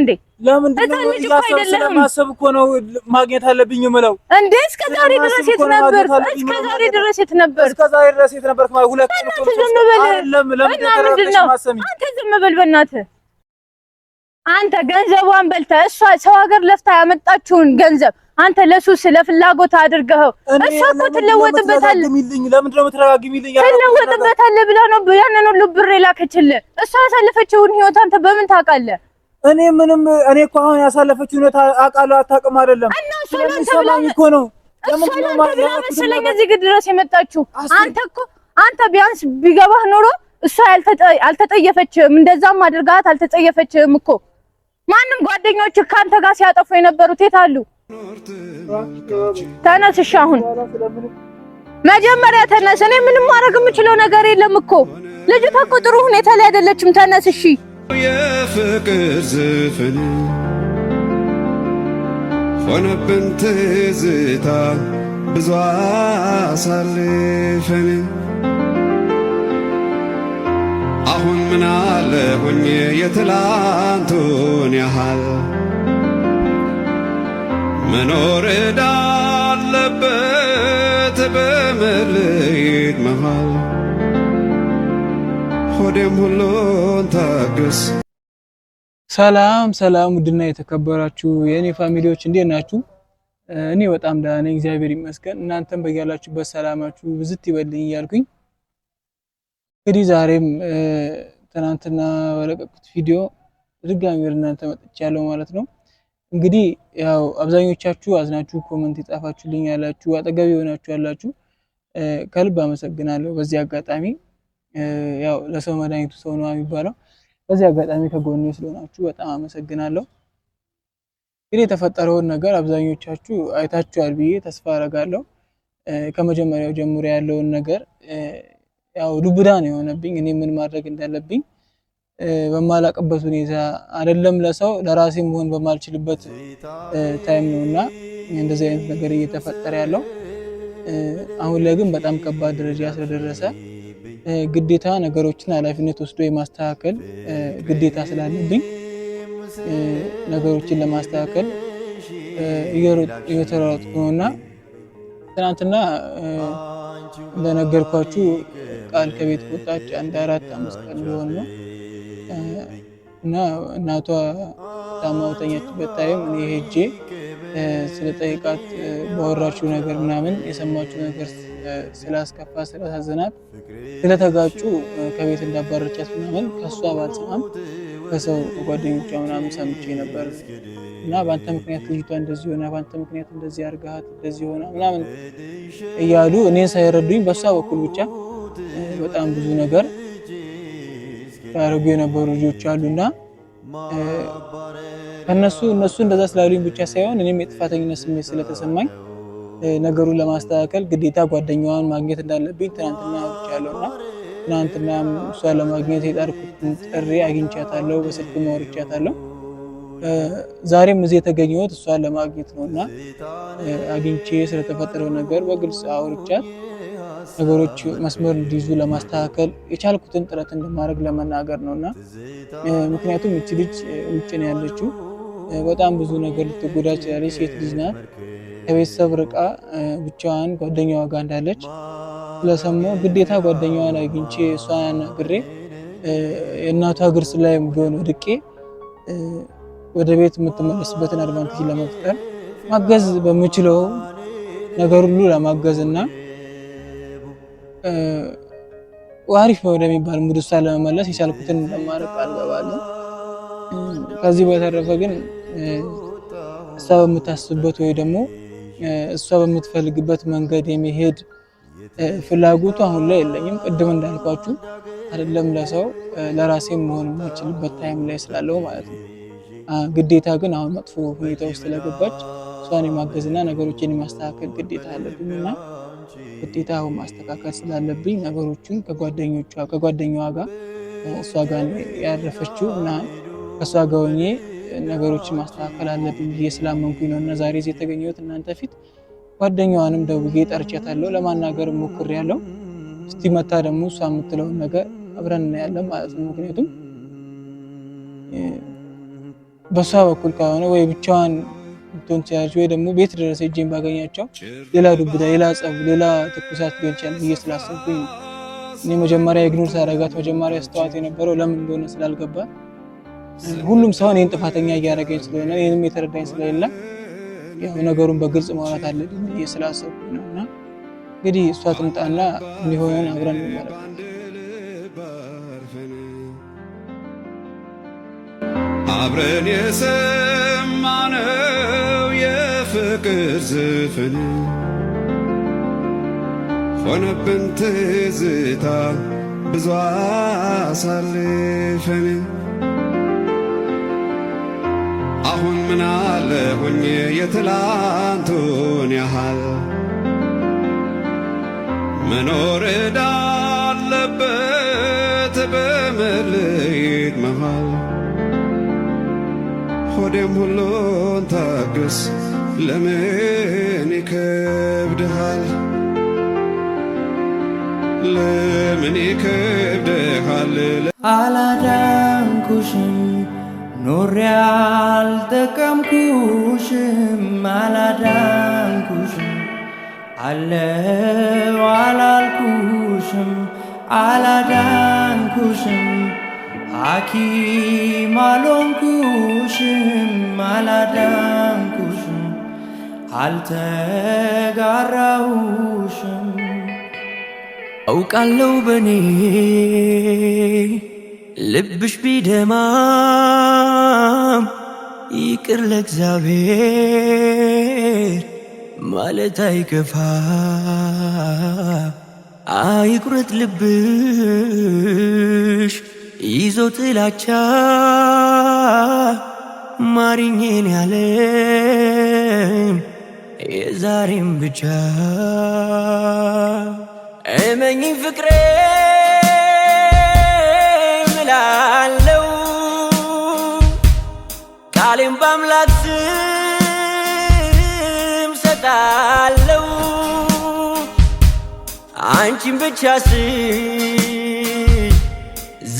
እንዴ ለምንድን ነው ስለማሰብ እኮ ነው ማግኘት አለብኝ የምለው እንዴ እስከዛሬ ድረስ የት ነበር እስከዛሬ ድረስ የት ነበር ሁለት ቀን አይደለም ለምን ተረጋግተሽ ማሰሚ አንተ ዝም በል በእናትህ አንተ ገንዘቧን በልተህ እሷ ሰው ሀገር ለፍታ ያመጣችውን ገንዘብ አንተ ለሱስ ለፍላጎት አድርገው እሷ እኮ ትለወጥበታለህ ለምንድን ነው የምትረጋግሚልኝ ትለወጥበታለህ ብላ ነው ያንን ሁሉ ብር የላከችልህ እሷ ያሳለፈችውን ህይወት አንተ በምን ታውቃለህ እኔ እኮ አሁን ያሳለፈችው ሁኔታ አውቃለሁ አታውቅም አይደለም ስለሚሰማኝ እኮ ነው ለምን እዚህ ድረስ የመጣችው አንተ ቢያንስ ቢገባህ ኖሮ እሷ አልተጠየፈችም እንደዛም አድርጋት አልተጠየፈችም እኮ ማንም ጓደኞች ካንተ ጋር ሲያጠፉ የነበሩት የት አሉ ተነስሽ አሁን መጀመሪያ ተነስ እኔ ምንም ማድረግ የምችለው ነገር የለም እኮ ልጅቷ እኮ ጥሩ ሁኔታ ላይ አይደለችም ተነስ እሺ የፍቅር ዝፍን ሆነብን ትዝታ ብዙ አሳልፈን አሁን ምን አለ ሆኜ የትላንቱን ያህል መኖር እንዳለበት በመለየት መሃል ሆዴም ሁሉን ታገስ። ሰላም ውድና የተከበራችሁ የኔ ፋሚሊዎች እንዴት ናችሁ? እኔ በጣም ደህና ነኝ እግዚአብሔር ይመስገን። እናንተም በያላችሁበት ሰላማችሁ ብዝት ይበልኝ እያልኩኝ እንግዲህ ዛሬም ትናንትና በለቀቁት ቪዲዮ ድጋሚ ወደ እናንተ መጥቻለሁ ማለት ነው። እንግዲህ ያው አብዛኞቻችሁ አዝናችሁ ኮሜንት ይጻፋችሁልኝ ያላችሁ አጠገብ የሆናችሁ ያላችሁ ከልብ አመሰግናለሁ። በዚህ አጋጣሚ ያው ለሰው መድኃኒቱ ሰው ነው የሚባለው። በዚህ አጋጣሚ ከጎኔ ስለሆናችሁ በጣም አመሰግናለሁ። እንግዲህ የተፈጠረውን ነገር አብዛኞቻችሁ አይታችኋል ብዬ ተስፋ አደርጋለሁ። ከመጀመሪያው ጀምሮ ያለውን ነገር ያው ዱብዳ ነው የሆነብኝ። እኔ ምን ማድረግ እንዳለብኝ በማላቀበት ሁኔታ አይደለም ለሰው ለራሴ መሆን በማልችልበት ታይም ነውና እንደዚህ አይነት ነገር እየተፈጠረ ያለው። አሁን ላይ ግን በጣም ከባድ ደረጃ ስለደረሰ ግዴታ ነገሮችን ኃላፊነት ወስዶ የማስተካከል ግዴታ ስላለብኝ ነገሮችን ለማስተካከል እየተሯሯጥኩ ነውና ትናንትና እንደነገርኳችሁ ቃል ከቤት ወጣች 1-4-5 ቀን ሊሆን ነው እና እናቷ ታማውተኛችበት ታይም እኔ ሄጄ ስለጠይቃት ባወራችው ነገር ምናምን የሰማችው ነገር ስላስከፋ ስላሳዘናት ስለተጋጩ ከቤት እንዳባረቻት ምናምን ከሷ ባልሰማም ከሰው ጓደኞቿ ምናምን ሰምቼ ነበር እና በአንተ ምክንያት ልጅቷ እንደዚህ ሆና በአንተ ምክንያት እንደዚህ አርጋት እንደዚህ ሆና ምናምን እያሉ እኔን ሳይረዱኝ በሷ በኩል ብቻ በጣም ብዙ ነገር ያረጉ የነበሩ ልጆች አሉና እነሱ እንደዛ ስላሉኝ ብቻ ሳይሆን እኔም የጥፋተኝነት ስሜት ስለተሰማኝ ነገሩን ለማስተካከል ግዴታ ጓደኛዋን ማግኘት እንዳለብኝ ትናንትና አውርቻለሁና ትናንትና እሷ ለማግኘት የጣርኩትን ጥሪ አግኝቻታለሁ፣ በስልክ አውርቻታለሁ። ዛሬም እዚህ የተገኘሁት እሷን ለማግኘት ነውና አግኝቼ ስለተፈጠረው ነገር በግልጽ አውርቻት ነገሮች መስመር እንዲይዙ ለማስተካከል የቻልኩትን ጥረት እንደማድረግ ለመናገር ነውና ምክንያቱም እቺ ልጅ ውጭ ነው ያለችው። በጣም ብዙ ነገር ልትጎዳ ትችላለች። ሴት ልጅ ናት። ከቤተሰብ ርቃ ብቻዋን ጓደኛዋ ጋር እንዳለች ስለሰማሁ ግዴታ ጓደኛዋን አግኝቼ እሷን አናግሬ የእናቷ እግር ስር ላይ ቢሆን ወድቄ ወደ ቤት የምትመለስበትን አድቫንቴጅ ለመፍጠር ማገዝ በምችለው ነገር ሁሉ ለማገዝና አሪፍ ወደሚባል ሙድ ውስጥ ለመመለስ የቻልኩትን ለማድረግ ቃል ገባለሁ። ከዚህ በተረፈ ግን እሷ በምታስብበት ወይ ደግሞ እሷ በምትፈልግበት መንገድ የመሄድ ፍላጎቱ አሁን ላይ የለኝም። ቅድም እንዳልኳችሁ አይደለም ለሰው ለራሴም መሆን የማልችልበት ታይም ላይ ስላለው ማለት ነው። ግዴታ ግን አሁን መጥፎ ሁኔታ ውስጥ ስለገባች እሷን የማገዝና ነገሮችን የማስተካከል ግዴታ አለብኝና ግዴታ አሁን ማስተካከል ስላለብኝ ነገሮችን ከጓደኛዋ ጋር እሷ ጋር ያረፈችው እና ከእሷ ጋር ሆኜ ነገሮችን ማስተካከል አለብኝ ብዬ ስላመንኩኝ ነው እና ዛሬ እዚህ የተገኘሁት እናንተ ፊት። ጓደኛዋንም ደውዬ ጠርቻታለሁ፣ ለማናገር ሞክሬያለሁ። እስቲ መታ ደግሞ እሷ የምትለውን ነገር አብረን እናያለን ማለት ነው። ምክንያቱም በሷ በኩል ከሆነ ወይ ብቻዋን እንትን ሲያጅ ወይ ደግሞ ቤት ድረስ ሄጄን ባገኛቸው ሌላ ዱብዳ፣ ሌላ ጸብ፣ ሌላ ትኩሳት ሊሆን ይችላል ብዬ ስላሰብኩኝ እኔ መጀመሪያ ኢግኖር ሳደርጋት መጀመሪያ ስተዋት የነበረው ለምን እንደሆነ ስላልገባ ሁሉም ሰው እኔን ጥፋተኛ እያደረገኝ ስለሆነ እኔንም የተረዳኝ ስለሌለ ያው ነገሩን በግልጽ ማውራት አለብኝ ብዬ ስላሰብኩኝ ነውና እንግዲህ እሷ ትምጣና ሊሆን አብረን እንመለከታለን። አብረን የሰማነው የፍቅር ዘፈን ሆነብን ትዝታ ብዙ አሳልፈን አሁን ምን አለ ሆኜ የትላንቱን ያህል መኖር እንዳለበት በመለየት መሃል ሆዴም ሁሉን ታገስ ለምን ይከብድሃል ለምን ይከብድሃል አላዳንኩሽም ኖሬ አልጠቀምኩሽም አላዳንኩሽም አለው አላልኩሽም አላዳንኩሽም ሐኪም አልሆንኩሽም አላዳንኩሽም አልተጋራሁሽም አውቃለሁ በኔ ልብሽ ቢደማም ይቅር ለእግዚአብሔር ማለት አይከፋ አይቁረጥ ልብሽ ይዞ ጥላቻ ማሪኝን ያለም የዛሬም ብቻ እመኝ ፍቅሬ ምላለው ቃሌም በአምላክ ስም ሰጣለው አንቺን ብቻ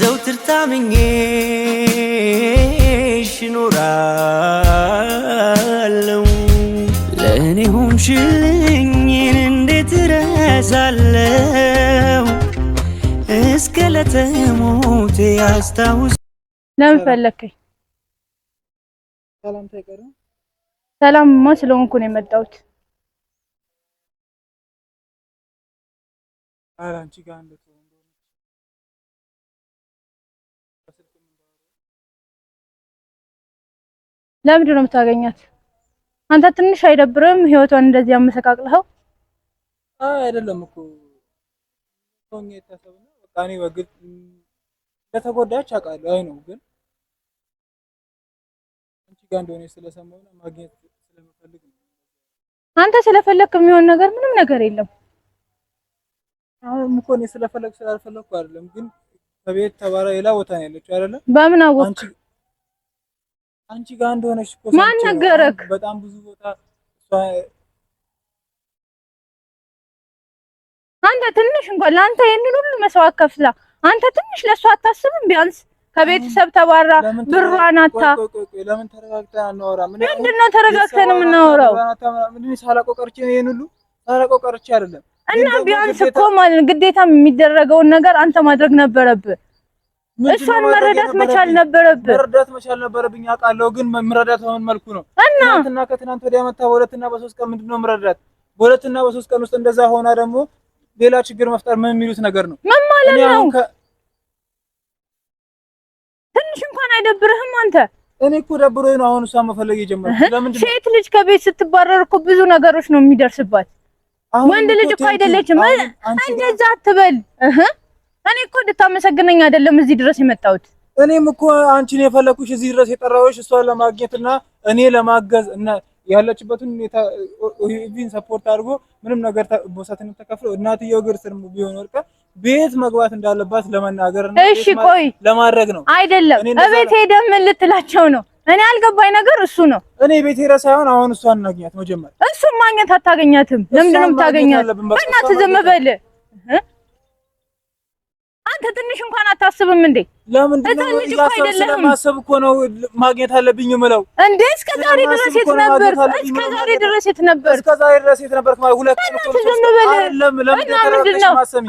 ዘውትር ታምኜሽ እኖራለሁ ለእኔ ሆንሽልኝን እንዴት እረሳለሁ እስከ ለተሞቴ ያስታውስ ለምን ፈለከኝ? ሰላም ታይቀር ሰላምማ ስለሆንኩ ነው የመጣሁት። አንቺ ጋር እንደት ለምንድን ነው የምታገኛት? አንተ ትንሽ አይደብርም ህይወቷን እንደዚህ ያመሰቃቅልኸው? አይደለም እኮ ሆኜ ተሰብና በቃ እኔ በግልጽ ለተጎዳች አውቃለሁ። አይ ነው ግን አንቺ ጋር እንደሆነ ስለሰማሁና ማግኘት ስለምፈልግ ነው። አንተ ስለፈለክ የሚሆን ነገር ምንም ነገር የለም። አሁን እኮ እኔ ስለፈለክ ስላልፈለኩ አይደለም፣ ግን ከቤት ተባራ ሌላ ቦታ ነው ያለችው አይደለም። በምን አወቅ? አንቺ ጋር እንደሆነች እኮ ማን ነገረክ? በጣም ብዙ ቦታ አንተ ትንሽ እንኳን ለአንተ ይሄንን ሁሉ መስዋዕት ከፍላ አንተ ትንሽ ለሷ አታስብም? ቢያንስ ከቤተሰብ ተባራ ብሯን አታ ለምን ተረጋግተን አናወራም? ምንድነው ተረጋግተን የምናወራው? ምንድነው ሳላውቀው ቀርቼ ይሄን ሁሉ ሳላውቀው ቀርቼ አይደለም። እና ቢያንስ እኮ ማለት ግዴታ የሚደረገውን ነገር አንተ ማድረግ ነበረብህ። እሷን መረዳት መቻል ነበረብህ። መረዳት መቻል ነበረብኝ አውቃለሁ፣ ግን መረዳት በምን መልኩ ነው? ትናንትና ከትናንት ወዲያ መታ በሁለትና በሶስት ቀን ምንድነው መረዳት? በሁለትና በሶስት ቀን ውስጥ እንደዛ ሆና ደግሞ ሌላ ችግር መፍጠር ምን የሚሉት ነገር ነው? ምን ማለት ነው? ትንሽ እንኳን አይደብርህም አንተ? እኔ እኮ ደብሮኝ ነው አሁን እሷን መፈለግ የጀመርኩት። ለምን ሴት ልጅ ከቤት ስትባረር እኮ ብዙ ነገሮች ነው የሚደርስባት። ወንድ ልጅ እኮ አይደለችም። እንደዛ አትበል። እኔ እኮ እንድታመሰግነኝ አይደለም እዚህ ድረስ የመጣሁት። እኔም እኮ አንቺን የፈለኩሽ እዚህ ድረስ የጠራሁሽ እሷን ለማግኘትና እኔ ለማገዝ እና ያለችበትን ሁኔታ ኢቭን ሰፖርት አድርጎ ምንም ነገር ቦሳትን ተከፍሎ እናትየው እግር ስር ቢሆን ወርቃ ቤት መግባት እንዳለባት ለመናገር ነው። እሺ ቆይ ለማድረግ ነው አይደለም? እቤት ሄደህ ምን ልትላቸው ነው? እኔ አልገባኝ ነገር እሱ ነው። እኔ ቤት ሄደ ሳይሆን አሁን እሷን እናግኛት መጀመር። እሱን ማግኘት አታገኛትም። ለምንድን ነው የምታገኛት? በእናትህ ዝም በል። አንተ ትንሽ እንኳን አታስብም እንዴ? ለምን ስለማሰብ እኮ ነው ማግኘት አለብኝ የምለው እንዴ። እስከ ዛሬ ድረስ የት ነበር? እስከ ዛሬ ድረስ የት ነበር? ማለት ሁለት ቀን እኮ ለምን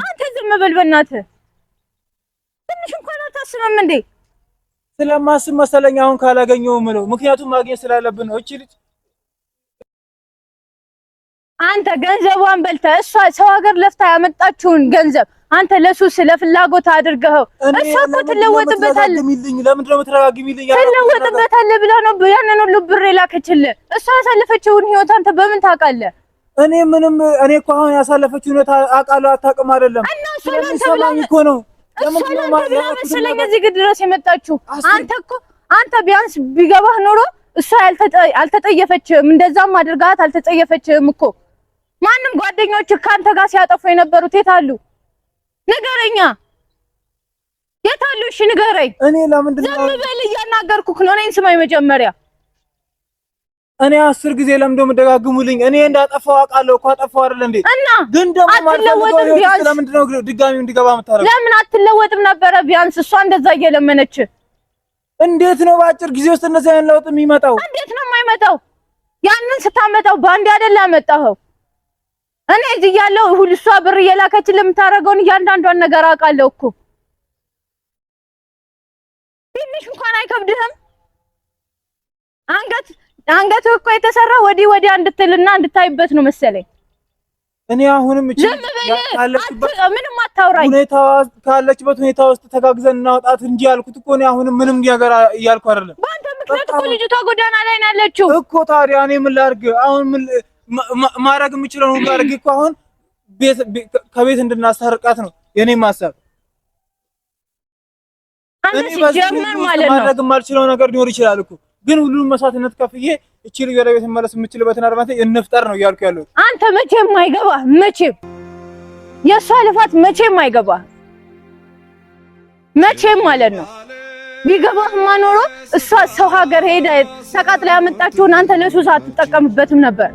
አንተ ዝም በል በእናትህ። ትንሽ እንኳን አታስብም እንዴ? ስለማስብ መሰለኝ አሁን ካላገኘው የምለው፣ ምክንያቱም ማግኘት ስላለብን ነው። እቺ ልጅ አንተ ገንዘቧን በልተህ እሷ ሰው ሀገር ለፍታ ያመጣችውን ገንዘብ አንተ ለሱስ ለፍላጎት አድርገው እሷ እኮ ትለወጥበታለህ። ለምንድን ነው የምትረጋግሚልኝ? ትለወጥበታለህ ብላ ነው ያንን ሁሉ ብር የላከችልህ። እሷ ያሳለፈችውን ህይወት አንተ በምን ታውቃለህ? እኔ እኮ አሁን ያሳለፈችውን ህይወት አውቃለሁ አታውቅም አይደለም። እና ስለምን እኮ ነው መሰለኝ እዚህ ድረስ የመጣችው። አንተ ቢያንስ ቢገባህ ኖሮ እሷ አልተጠየፈችም፣ እንደዛም አድርጋት አልተጠየፈችም እኮ። ማንም ጓደኞች ካንተ ጋር ሲያጠፉ የነበሩት የት አሉ? ንገረኛ፣ የት አሉ? እሺ ንገረኝ። እኔ ለምንድን ነው ዝም በል? እያናገርኩህ ነው። እኔን ስማኝ መጀመሪያ። እኔ 10 ጊዜ ለምንድን ነው የምደጋግሙልኝ? እኔ እንዳጠፋው አውቃለሁ እኮ አጠፋው አይደል እንዴ? እና ግን ደግሞ አትለወጥም። ቢያንስ ለምንድን ነው ድጋሚ እንዲገባ የምታረገው? ለምን አትለወጥም ነበረ? ቢያንስ እሷ እንደዛ እየለመነች እንዴት ነው በአጭር ጊዜ ውስጥ እንደዛ አይነት ለውጥ የሚመጣው? እንዴት ነው የማይመጣው? ያንን ስታመጣው ባንዴ አይደል ያመጣኸው? እኔ እዚህ ያለው ሁሉ እሷ ብር እየላከችልህ የምታረገውን እያንዳንዷን ነገር አውቃለሁ እኮ። ትንሽ እንኳን አይከብድህም? አንገት እኮ የተሰራ ወዲህ ወዲያ እንድትልና እንድታይበት ነው መሰለኝ። እኔ አሁንም ምንም አታውራኝ። ካለችበት ሁኔታ ውስጥ ተጋግዘን እናውጣት እንጂ ያልኩት እኮ እኔ አሁንም ምንም ነገር እያልኩ አይደለም። በአንተ ምክንያት እኮ ልጅቷ ጎዳና ላይ ነው ያለችው እኮ። ታዲያ እኔ ምን ላድርግ አሁን? ማድረግ የምችለው ነው አድርጌ እኮ አሁን ከቤት እንድናስታርቃት ነው የኔ ማሰብ። እኔ ጀመር ማለት ነው ማድረግ የማልችለው ነገር ሊኖር ይችላል እኮ፣ ግን ሁሉንም መስዋዕትነት ከፍዬ እቺ ልጅ ወደ ቤት መመለስ የምችልበትን አድማንቴ እንፍጠር ነው እያልኩ ያለው። አንተ መቼም አይገባህ፣ መቼም የእሷ ልፋት መቼም አይገባህ፣ መቼም ማለት ነው። ቢገባህማ ኖሮ እሷ ሰው ሀገር ሄዳ ተቃጥላ ያመጣችውን አንተ ለሱስ አትጠቀምበትም ነበር።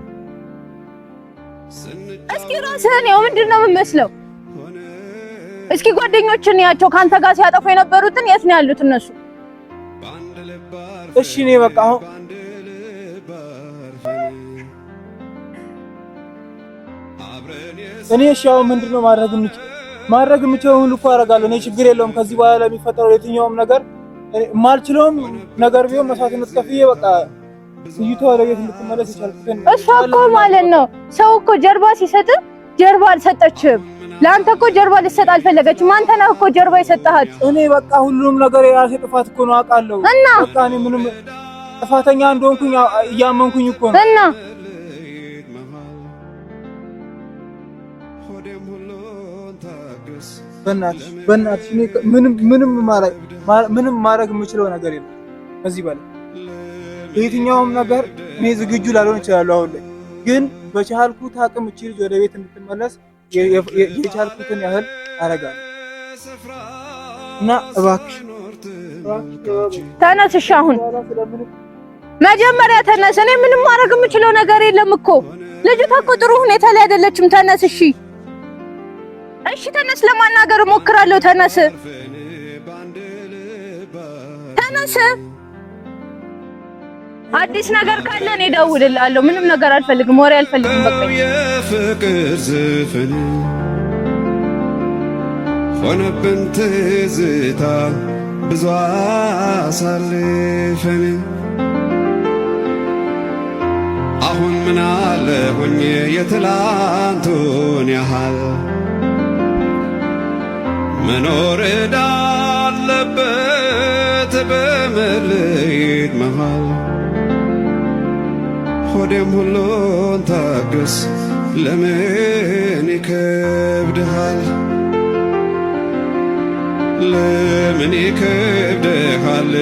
እስኪ ራስህን ያው ምንድን ነው የምመስለው? እስኪ ጓደኞችን ያቸው ካንተ ጋር ሲያጠፉ የነበሩትን የት ነው ያሉት እነሱ? እሺ እኔ በቃ አሁን እኔ እሺ አሁን ምንድን ነው ማድረግ የምችለው ሁሉ እኮ አደርጋለሁ። እኔ ችግር የለውም። ከዚህ በኋላ ለሚፈጠረው የትኛውም ነገር ማልችለውም ነገር ቢሆን መስዋዕትነት ከፍዬ በቃ ልጅቷ ወደ ቤት እንድትመለስ ይቻላል። እሷ እኮ ማለት ነው ሰው እኮ ጀርባ ሲሰጥ ጀርባ አልሰጠችም። ለአንተ እኮ ጀርባ ልትሰጥ አልፈለገችም። አንተ ነህ እኮ ጀርባ የሰጠሃት። እኔ በቃ ሁሉንም ነገር የራሴ ጥፋት እኮ ነው አውቃለሁ። እና በቃ እኔ ምንም ጥፋተኛ እንደሆንኩኝ እያመንኩኝ እኮ ነው። እና በእናትሽ ምንም ማድረግ የምችለው ነገር የለም ከዚህ በላይ የትኛውም ነገር እኔ ዝግጁ ላልሆን እችላለሁ። አሁን ላይ ግን በቻልኩት አቅም እቺ ልጅ ወደ ቤት እንድትመለስ የቻልኩትን ያህል አደርጋለሁ። እና እባክሽ ተነስ። እሺ አሁን መጀመሪያ ተነስ። እኔ ምንም ማድረግ የምችለው ነገር የለም እኮ። ልጅቷ እኮ ጥሩ ሁኔታ ላይ አይደለችም። ተነስ። እሺ እሺ ተነስ። ለማናገር እሞክራለሁ። ተነስ ተነስ። አዲስ ነገር ካለ እኔ እደውልልሃለሁ። ምንም ነገር አልፈልግም፣ ወሬ አልፈልግም። በቃ የፍቅር ዝፍን ሆነብን ትዝታ ብዙ አሳልፈን አሁን ምን አለ ሆኜ የትላንቱን ያህል መኖር እንዳለበት በመለየት መሃል ሆዴም ሁሉን ታገስ ለምን ይከብድሃል? ለምን ይከብድሃል?